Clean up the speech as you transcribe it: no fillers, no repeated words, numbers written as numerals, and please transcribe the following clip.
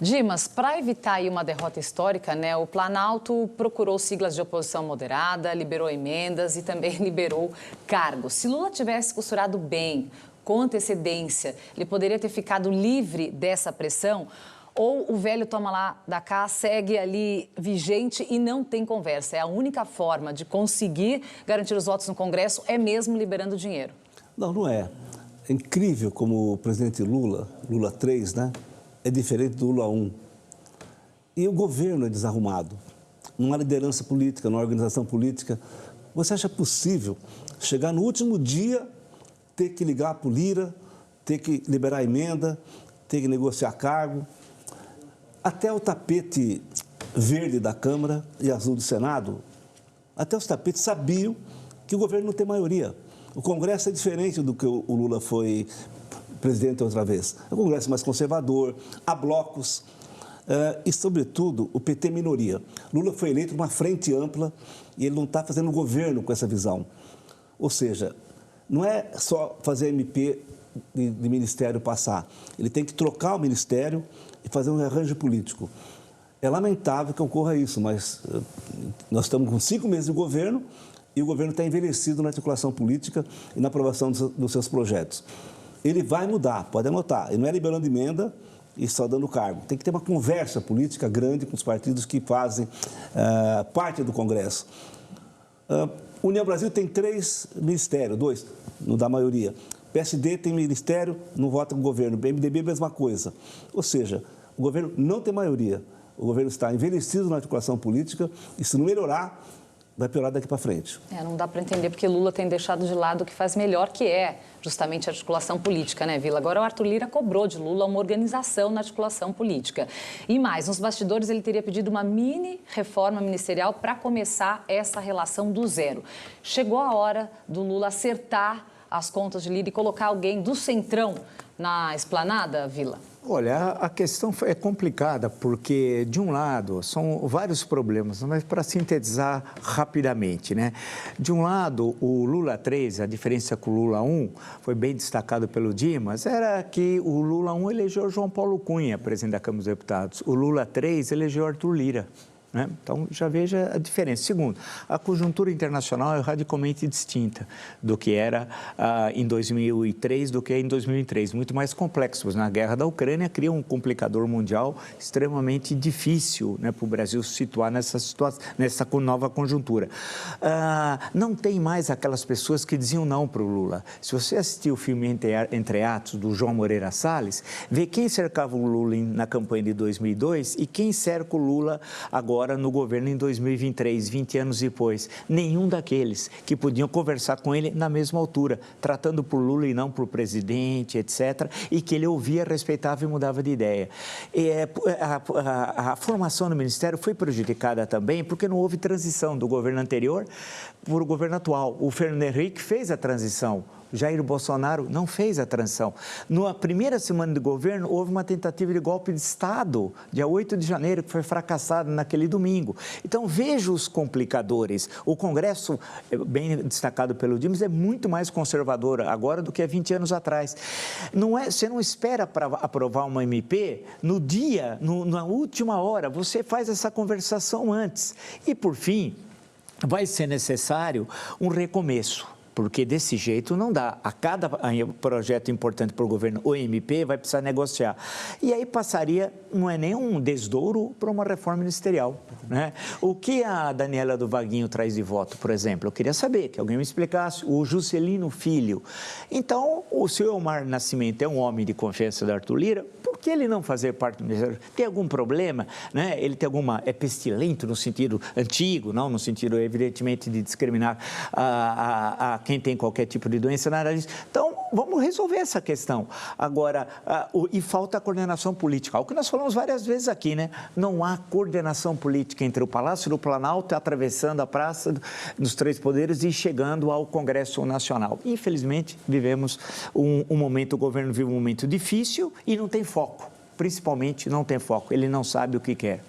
Dimas, para evitar aí uma derrota histórica, né, o Planalto procurou siglas de oposição moderada, liberou emendas e também liberou cargos. Se Lula tivesse costurado bem, com antecedência, ele poderia ter ficado livre dessa pressão? Ou o velho toma lá da cá segue ali vigente e não tem conversa? É a única forma de conseguir garantir os votos no Congresso é mesmo liberando dinheiro? Não, não é. É incrível como o presidente Lula, Lula 3, né? É diferente do Lula 1. E o governo é desarrumado. Não há liderança política, não há organização política. Você acha possível chegar no último dia, ter que ligar para o Lira, ter que liberar emenda, ter que negociar cargo? Até o tapete verde da Câmara e azul do Senado, até os tapetes sabiam que o governo não tem maioria. O Congresso é diferente do que o Lula foi presidente outra vez. É um Congresso mais conservador, há blocos e, sobretudo, o PT minoria. Lula foi eleito numa frente ampla e ele não está fazendo governo com essa visão. Ou seja, não é só fazer MP de ministério passar. Ele tem que trocar o ministério e fazer um arranjo político. É lamentável que ocorra isso, mas nós estamos com 5 meses de governo e o governo está envelhecido na articulação política e na aprovação dos seus projetos. Ele vai mudar, pode anotar. Ele não é liberando emenda e só dando cargo. Tem que ter uma conversa política grande com os partidos que fazem parte do Congresso. União Brasil tem 3 ministérios, 2, não dá maioria. PSD tem ministério, não vota com o governo. MDB, mesma coisa. Ou seja, o governo não tem maioria. O governo está envelhecido na articulação política e, se não melhorar, vai piorar daqui para frente. Não dá para entender porque Lula tem deixado de lado o que faz melhor, que é justamente a articulação política, né, Vila? Agora o Arthur Lira cobrou de Lula uma organização na articulação política. E mais, nos bastidores ele teria pedido uma mini reforma ministerial para começar essa relação do zero. Chegou a hora do Lula acertar as contas de Lira e colocar alguém do centrão na esplanada, Vila? Olha, a questão é complicada porque, de um lado, são vários problemas, mas para sintetizar rapidamente, né? De um lado, o Lula 3, a diferença com o Lula 1, foi bem destacado pelo Dimas, era que o Lula 1 elegeu João Paulo Cunha, presidente da Câmara dos Deputados. O Lula 3 elegeu Arthur Lira. Então, já veja a diferença. Segundo, a conjuntura internacional é radicalmente distinta do que era em 2003, do que é em 2003. Muito mais complexo. Na guerra da Ucrânia, cria um complicador mundial extremamente difícil, né, para o Brasil se situar nessa situação, nessa nova conjuntura. Não tem mais aquelas pessoas que diziam não para o Lula. Se você assistiu o filme Entre Atos, do João Moreira Salles, vê quem cercava o Lula na campanha de 2002 e quem cerca o Lula agora no governo em 2023, 20 anos depois. Nenhum daqueles que podiam conversar com ele na mesma altura, tratando por Lula e não por presidente, etc., e que ele ouvia, respeitava e mudava de ideia. A formação do Ministério foi prejudicada também porque não houve transição do governo anterior para o governo atual. O Fernando Henrique fez a transição. Jair Bolsonaro não fez a transição. Na primeira semana de governo, houve uma tentativa de golpe de Estado, dia 8 de janeiro, que foi fracassado naquele domingo. Então, veja os complicadores. O Congresso, bem destacado pelo Dimas, é muito mais conservador agora do que há 20 anos atrás. Você não espera para aprovar uma MP no dia, na última hora, você faz essa conversação antes. E, por fim, vai ser necessário um recomeço. Porque desse jeito não dá. A cada projeto importante para o governo, o MP vai precisar negociar. E aí passaria, não é nem um desdouro para uma reforma ministerial, né? O que a Daniela do Vaguinho traz de voto, por exemplo? Eu queria saber, que alguém me explicasse. O Juscelino Filho. Então, o senhor Elmar Nascimento é um homem de confiança do Arthur Lira. Por que ele não fazer parte do Ministério? Tem algum problema? Né? Ele tem é pestilento no sentido antigo, não no sentido, evidentemente, de discriminar a quem tem qualquer tipo de doença, nada disso. Então, vamos resolver essa questão. Agora, e falta a coordenação política. O que nós falamos várias vezes aqui, né? Não há coordenação política entre o Palácio do Planalto, atravessando a Praça dos Três Poderes e chegando ao Congresso Nacional. Infelizmente, vivemos um momento, o governo vive um momento difícil e não tem foco. Principalmente, não tem foco. Ele não sabe o que quer.